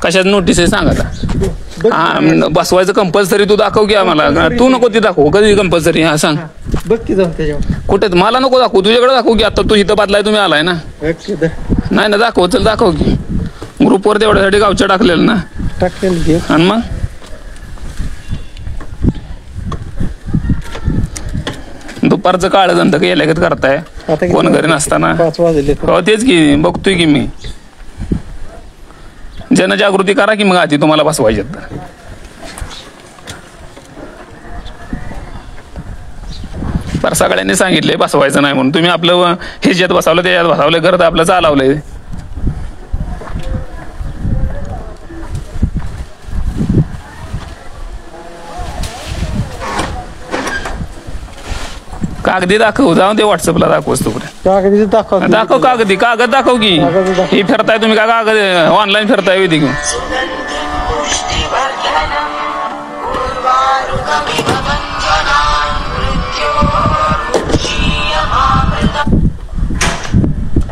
कशाच नोटीस आहे सांगा आता. हा बसवायचं कंपल्सरी तू दाखव की आम्हाला. तू नको ती दाखव कधी कंपल्सरी. हा सांग बघ की जाऊन त्याच्यावर. कुठे मला नको दाखवू तुझ्याकडे दाखवू की आता तू इथं बदलाय तुम्ही आलाय ना. नाही ना दाखव चल दाखव की ग्रुपवर तेवढ्यासाठी गावच्या टाकलेलं ना टाकलेलं घे. आणि मग दुपारचं काळं धंदा काही लगेच करताय कोण घरी नसताना. 5 वाजले. हो तेच की बघतोय की मी. जनजागृती करा की मग आधी तुम्हाला बसवायचे तर. पर सगळ्यांनी सांगितले बसवायचं नाही म्हणून तुम्ही आपलं ह्याच्यात बसवलं त्याच्यात बसवलं घरात आपलं चालवलंय. कागदी दाखव जाऊन ते व्हॉट्सअपला दाखवस तू कागदी दाखव. दाखव कागदी कागद दाखव की. ही फिरताय तुम्ही का कागद ऑनलाईन फिरताय विधी घेऊन.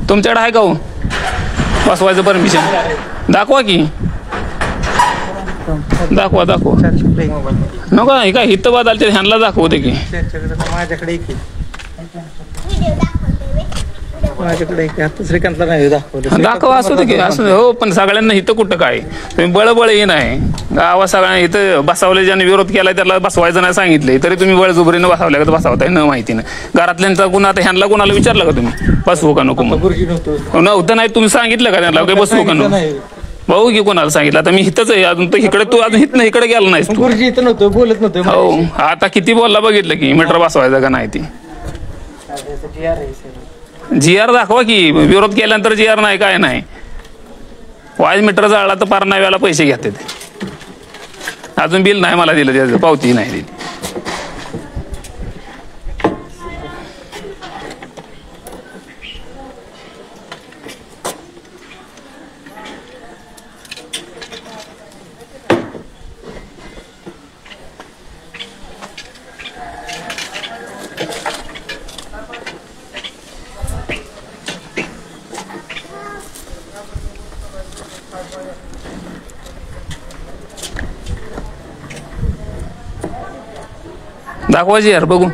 तुमच्याकडे आहे का हो बसवायचं परमिशन दाखवा की. दाखवा दाखवा नको हे काय हित बदलते ह्यांना दाखवते की. माझ्याकडे श्रीकांतला नाही दाखवलं. दाखवा असू दे की असू दे. हो पण सगळ्यांना हिथं कुठं काय तुम्ही बळबळ हे नाही गावात सगळ्यांना इथं बसवले ज्याने विरोध केलाय त्याला बसवायचं नाही सांगितले तरी तुम्ही बळजुबरीनं बसवल्या का बसवताय न माहितीनं. घरातल्यांचा गुन्हा आता ह्यांना कोणाला विचारलं का तुम्ही बसवू का नको नव्हतं नाही तुम्ही सांगितलं का त्यांना काही बसवू का नको भाऊ की कोणाला सांगितलं. आता मी हिथंच आहे अजून तर इकडे तू अजून हिथनं इकडे गेला नाहीस तू. गुरुजी इथं नव्हतं बोलत नव्हतं. हो आता किती बोलला बघितलं की मीटर बसवायचं का नाही ती. GR दाखवा की विरोध केल्यानंतर GR नाही काय नाही. वाज मीटर जाळला तर पार नव्याला पैसे घेते ते. अजून बिल नाही मला दिलं त्याचं पावती नाही दिली. दाखवायची यार बघू.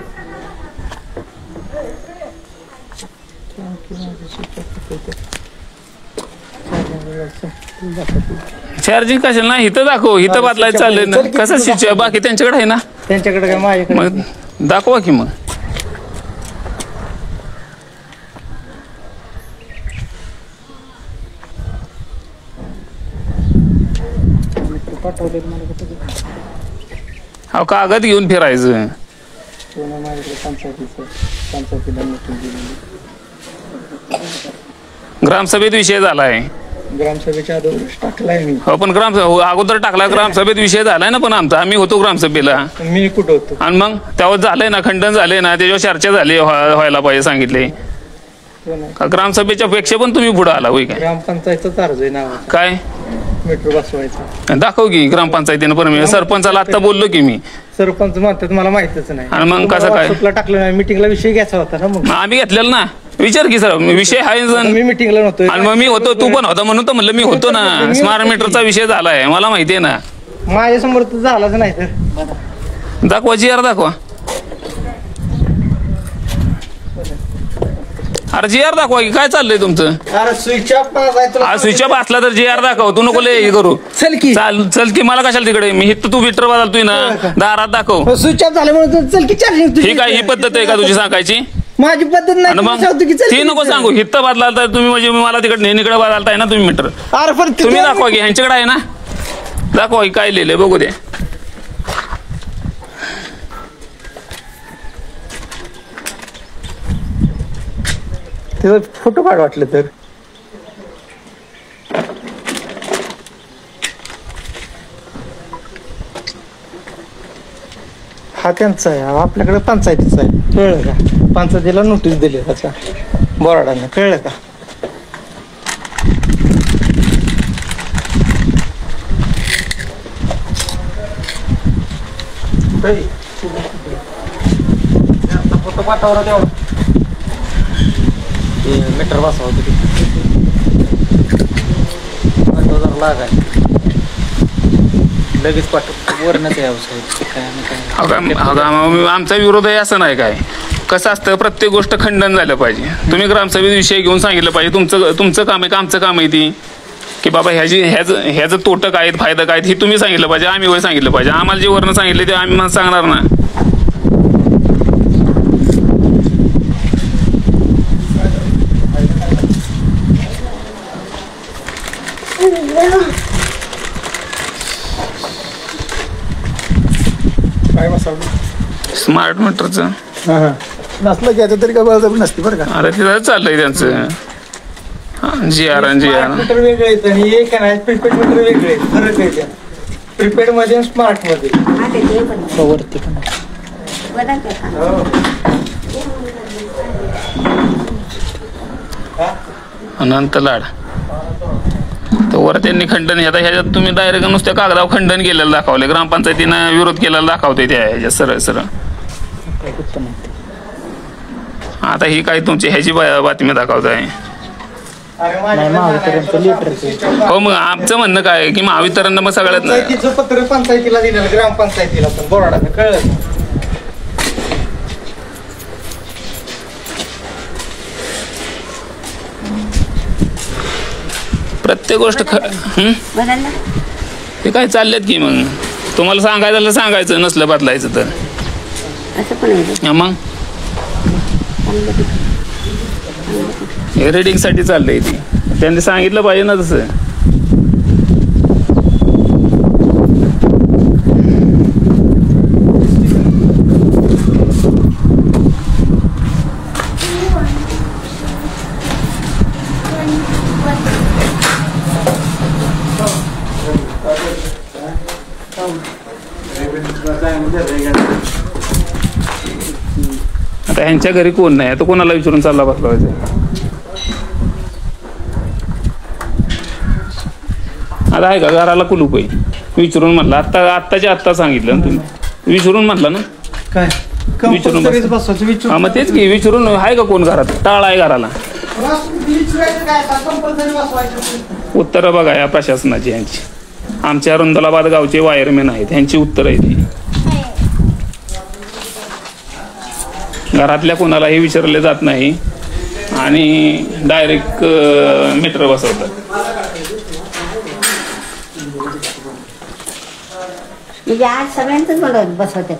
चार्जिंग कशाला नाही इथं दाखव इथं बदलायचं चाललंय ना. कसं स्विच बाकी त्यांच्याकडे आहे ना. त्यांच्याकडे काय माझ्याकडे मग दाखवा की मग. हा कागद घेऊन फिरायचं. ग्रामसभेत विषय झालाय. ग्रामसभेच्या अगोदर टाकलाय मी. हो पण अगोदर टाकला ग्रामसभेत विषय झालाय ना. पण आमचा आम्ही होतो ग्रामसभेला. मी कुठं होतो आणि मग त्यावर झालंय ना खंडन झाले ना त्याच्यावर चर्चा झाली व्हायला पाहिजे सांगितले. ग्रामसभेच्या पेक्षा पण तुम्ही पुढे आला होय काय. ग्रामपंचायतचा अर्ज आहे नाव काय मीटर बसवायचा दाखव की ग्रामपंचायतीनं परमिशन. सरपंचाला आता बोललो की मी. सरपंच म्हणतात मला माहितच नाही. आणि मग कसं काय टाकलं नाही. मिटिंगला विषय घ्यायचा होता ना. मग आम्ही घेतलेला ना. विचार की सर विषय आहे. मी मिटिंगला नव्हतो आणि मग मी होतो तू पण होता म्हणून तर म्हणलं मी होतो ना. स्मार्ट मीटरचा विषय झालाय मला माहिती आहे ना. माझ्या समोर तर झालाच नाही तर दाखवा GR दाखवा. अरे GR दाखवा की काय चाललंय तुमचं. अरे स्विच ऑफ स्विच ऑफ असला तर GR दाखव. तू नको लय करू. चल की चल की मला कशाला तिकडे मी हित तू मीटर बदलतोय ना दारात दाखव. स्विच ऑफ झालं म्हणून चल की चार्जिंग. ही काय ही पद्धत आहे का तुझी सांगायची. माझी पद्धत नाही. मग ती नको सांगू हित बदलालताय तुम्ही म्हणजे मला तिकडे नेहमीकडे बदलताय ना तुम्ही मीटर. अरे पण तुम्ही दाखवा की ह्यांच्याकडे आहे ना. दाखवा की काय लिहिलंय बघू दे. फोटो काढ वाटलं तर. हा त्यांचा आहे आपल्याकडे पंचायतीचा आहे. कळलं का. पंचायतीला नोटीस दिली त्याच्या बोर्डाने. कळलं का. फोटो पाठवा तेवढा. मीटर बसवा होते 5000 लागाय. लगेच पाठव वरणच यावं साहेब काय आणि काय आमचा विरोध आहे असं नाही काय. कसं असतं प्रत्येक गोष्ट खंडन झालं पाहिजे. तुम्ही ग्रामसभेत विषय घेऊन सांगितलं पाहिजे तुमचं काम आहे का आमचं काम आहे ती की बाबा ह्याचं तोटं काय आहेत फायदा काय हे तुम्ही सांगितलं पाहिजे. आम्ही वय सांगितलं पाहिजे. आम्हाला जे वर्ण सांगितले ते आम्ही सांगणार ना. काय बसवलं स्मार्ट मीटरचं नसलं की तरी काय बळजबरी नसते बरं का. अरे तिथं चाललंय त्यांचं GR मीटर वेगळे आहेत आणि एक आहे ना प्रीपेड मीटर वेगळे आहेत. फरक आहे त्या प्रीपेड मध्ये आणि स्मार्ट मध्ये. वरती पण अनंत लाड तर वर त्यांनी खंडन आता ह्याच्यात तुम्ही डायरेक्ट नुसत्या कागदावर खंडन केलेलं दाखवले. ग्रामपंचायतीनं विरोध केलेला दाखवते त्या ह्याच्यात सरळ सरळ. आता ही काय तुमची ह्याची बातमी दाखवत आहे. हो मग आमचं म्हणणं काय आहे की महावितरणनं मग सगळ्यात पंचायतीचं पत्र पंचायतीला दिलेलं ग्रामपंचायतीला पण बोराडानं कळलं. प्रत्येक गोष्ट ते काय चाललेत की मग तुम्हाला सांगायचं सांगायचं नसलं बदलायचं तर मग हे रेडिंगसाठी चाललंय ती त्यांनी सांगितलं पाहिजे ना तसं. आता ह्यांच्या घरी कोण नाही आता कोणाला विचारून चालला बसवायचं. आता आहे का घराला कुलूप आहे विचारून म्हटलं आत्ताच्या आत्ता सांगितलं ना तुम्ही विचारून म्हटलं ना काय विचारून हा मग तेच की विचारून आहे का कोण घरात टाळ आहे घराला. उत्तरं बघा या प्रशासनाची यांची. आमच्या रुंदलाबाद गावचे वायरमॅन आहेत यांची उत्तरं आहे ती. घरातल्या कोणालाही विचारले जात नाही आणि डायरेक्ट मीटर बसवतात. म्हणजे आज सगळ्यांचंच बसवतात.